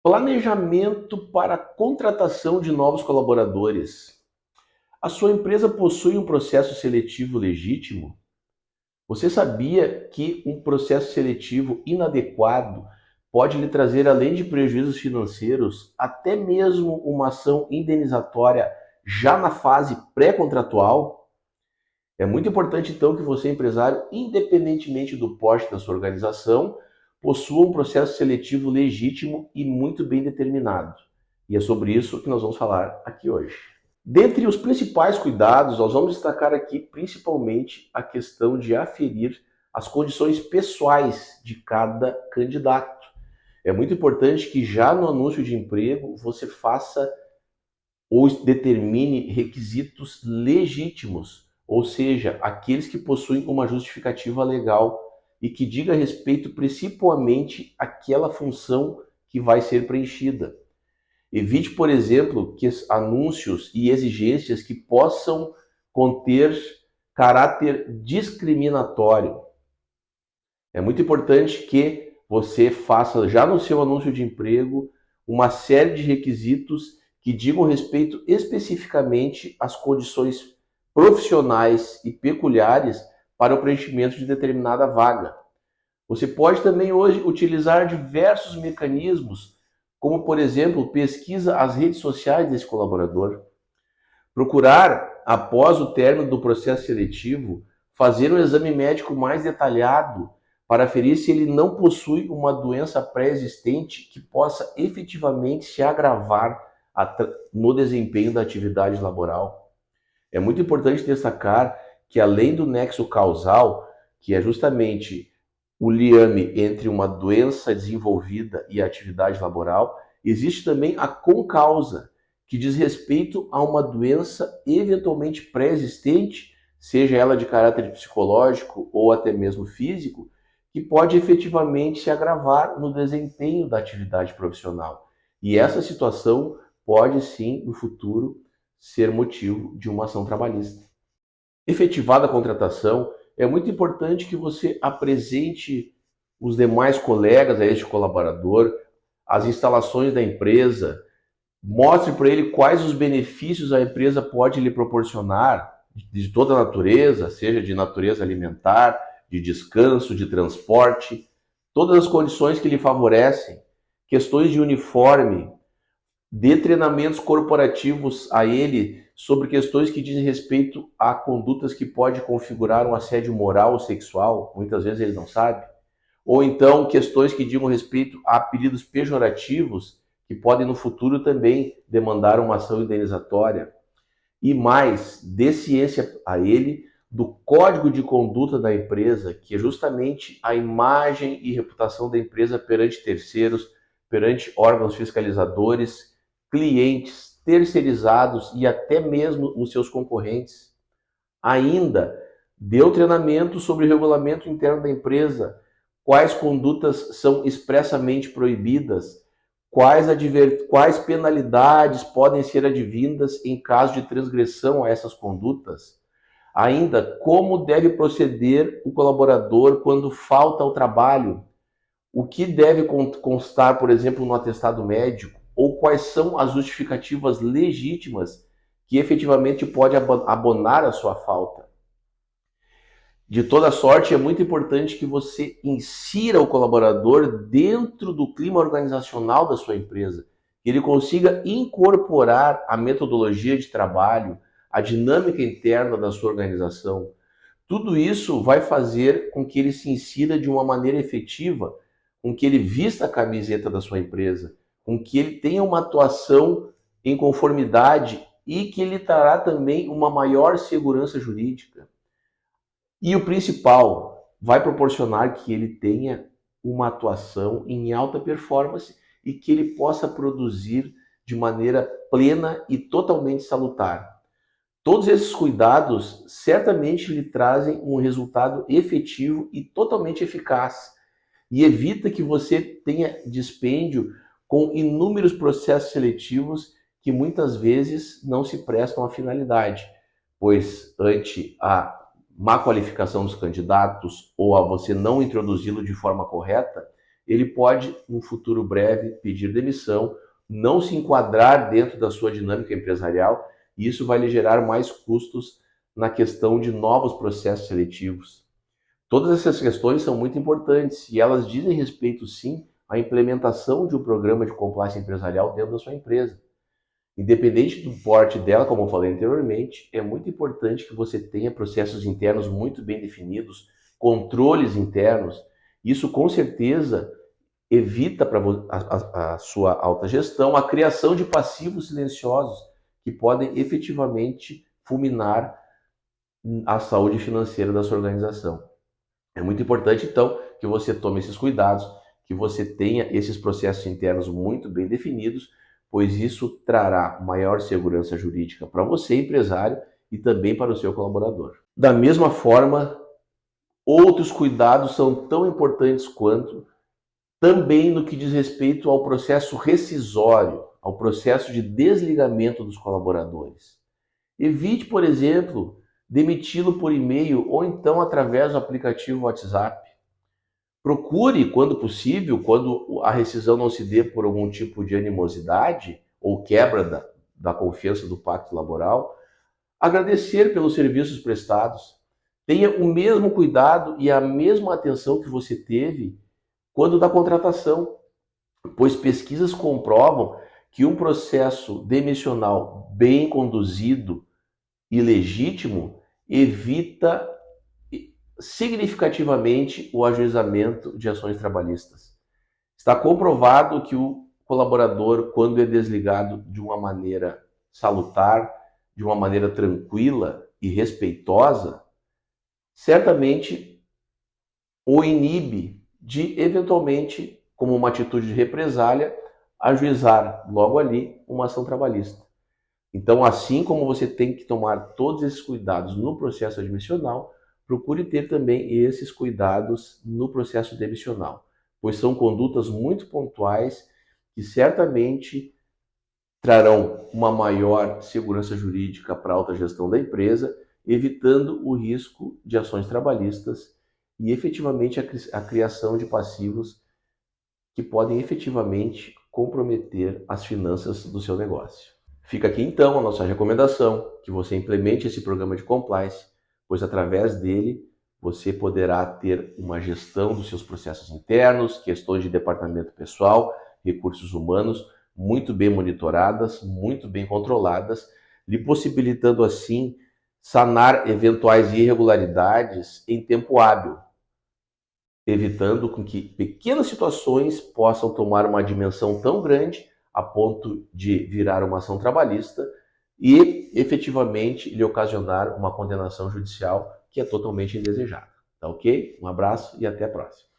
Planejamento para a contratação de novos colaboradores. A sua empresa possui um processo seletivo legítimo? Você sabia que um processo seletivo inadequado pode lhe trazer, além de prejuízos financeiros, até mesmo uma ação indenizatória já na fase pré-contratual? É muito importante, então, que você, empresário, independentemente do porte da sua organização, possua um processo seletivo legítimo e muito bem determinado. E é sobre isso que nós vamos falar aqui hoje. Dentre os principais cuidados, nós vamos destacar aqui principalmente a questão de aferir as condições pessoais de cada candidato. É muito importante que já no anúncio de emprego você faça ou determine requisitos legítimos, ou seja, aqueles que possuem uma justificativa legal e que diga respeito principalmente àquela função que vai ser preenchida. Evite, por exemplo, que anúncios e exigências que possam conter caráter discriminatório. É muito importante que você faça já no seu anúncio de emprego uma série de requisitos que digam respeito especificamente às condições profissionais e peculiares para o preenchimento de determinada vaga. Você pode também hoje utilizar diversos mecanismos, como por exemplo, pesquisa as redes sociais desse colaborador. Procurar, após o término do processo seletivo, fazer um exame médico mais detalhado para aferir se ele não possui uma doença pré-existente que possa efetivamente se agravar no desempenho da atividade laboral. É muito importante destacar que, além do nexo causal, que é justamente o liame entre uma doença desenvolvida e a atividade laboral, existe também a concausa, que diz respeito a uma doença eventualmente pré-existente, seja ela de caráter psicológico ou até mesmo físico, que pode efetivamente se agravar no desempenho da atividade profissional. E essa situação pode sim, no futuro, ser motivo de uma ação trabalhista. Efetivada a contratação, é muito importante que você apresente os demais colegas a este colaborador, as instalações da empresa, mostre para ele quais os benefícios a empresa pode lhe proporcionar de toda a natureza, seja de natureza alimentar, de descanso, de transporte, todas as condições que lhe favorecem, questões de uniforme, dê treinamentos corporativos a ele sobre questões que dizem respeito a condutas que pode configurar um assédio moral ou sexual, muitas vezes ele não sabe, ou então questões que digam respeito a apelidos pejorativos que podem no futuro também demandar uma ação indenizatória. E mais, dê ciência a ele do código de conduta da empresa, que é justamente a imagem e reputação da empresa perante terceiros, perante órgãos fiscalizadores, clientes, terceirizados e até mesmo os seus concorrentes. Ainda, dê o treinamento sobre o regulamento interno da empresa, quais condutas são expressamente proibidas, quais penalidades podem ser advindas em caso de transgressão a essas condutas. Ainda, como deve proceder o colaborador quando falta ao trabalho, o que deve constar, por exemplo, no atestado médico, ou quais são as justificativas legítimas que efetivamente pode abonar a sua falta. De toda sorte, é muito importante que você insira o colaborador dentro do clima organizacional da sua empresa, que ele consiga incorporar a metodologia de trabalho, a dinâmica interna da sua organização. Tudo isso vai fazer com que ele se insira de uma maneira efetiva, com que ele vista a camiseta da sua empresa, com que ele tenha uma atuação em conformidade e que lhe trará também uma maior segurança jurídica. E o principal, vai proporcionar que ele tenha uma atuação em alta performance e que ele possa produzir de maneira plena e totalmente salutar. Todos esses cuidados certamente lhe trazem um resultado efetivo e totalmente eficaz e evita que você tenha dispêndio com inúmeros processos seletivos que muitas vezes não se prestam à finalidade, pois ante a má qualificação dos candidatos ou a você não introduzi-lo de forma correta, ele pode, num futuro breve, pedir demissão, não se enquadrar dentro da sua dinâmica empresarial, e isso vai lhe gerar mais custos na questão de novos processos seletivos. Todas essas questões são muito importantes e elas dizem respeito, sim, à implementação de um programa de compliance empresarial dentro da sua empresa. Independente do porte dela, como eu falei anteriormente, é muito importante que você tenha processos internos muito bem definidos, controles internos. Isso, com certeza, evita para a sua alta gestão a criação de passivos silenciosos que podem efetivamente fulminar a saúde financeira da sua organização. É muito importante, então, que você tome esses cuidados, que você tenha esses processos internos muito bem definidos, pois isso trará maior segurança jurídica para você, empresário, e também para o seu colaborador. Da mesma forma, outros cuidados são tão importantes quanto também no que diz respeito ao processo rescisório, ao processo de desligamento dos colaboradores. Evite, por exemplo, demiti-lo por e-mail ou então através do aplicativo WhatsApp. Procure, quando possível, quando a rescisão não se dê por algum tipo de animosidade ou quebra da confiança do pacto laboral, agradecer pelos serviços prestados. Tenha o mesmo cuidado e a mesma atenção que você teve quando da contratação, pois pesquisas comprovam que um processo demissional bem conduzido e legítimo evita significativamente o ajuizamento de ações trabalhistas. Está comprovado que o colaborador, quando é desligado de uma maneira salutar, de uma maneira tranquila e respeitosa, certamente o inibe de, eventualmente, como uma atitude de represália, ajuizar logo ali uma ação trabalhista. Então, assim como você tem que tomar todos esses cuidados no processo admissional, procure ter também esses cuidados no processo demissional, pois são condutas muito pontuais que certamente trarão uma maior segurança jurídica para a alta gestão da empresa, evitando o risco de ações trabalhistas e efetivamente a criação de passivos que podem efetivamente comprometer as finanças do seu negócio. Fica aqui então a nossa recomendação, que você implemente esse programa de compliance, pois através dele você poderá ter uma gestão dos seus processos internos, questões de departamento pessoal, recursos humanos, muito bem monitoradas, muito bem controladas, lhe possibilitando assim sanar eventuais irregularidades em tempo hábil, evitando com que pequenas situações possam tomar uma dimensão tão grande a ponto de virar uma ação trabalhista e efetivamente lhe ocasionar uma condenação judicial que é totalmente indesejada. Tá ok? Um abraço e até a próxima.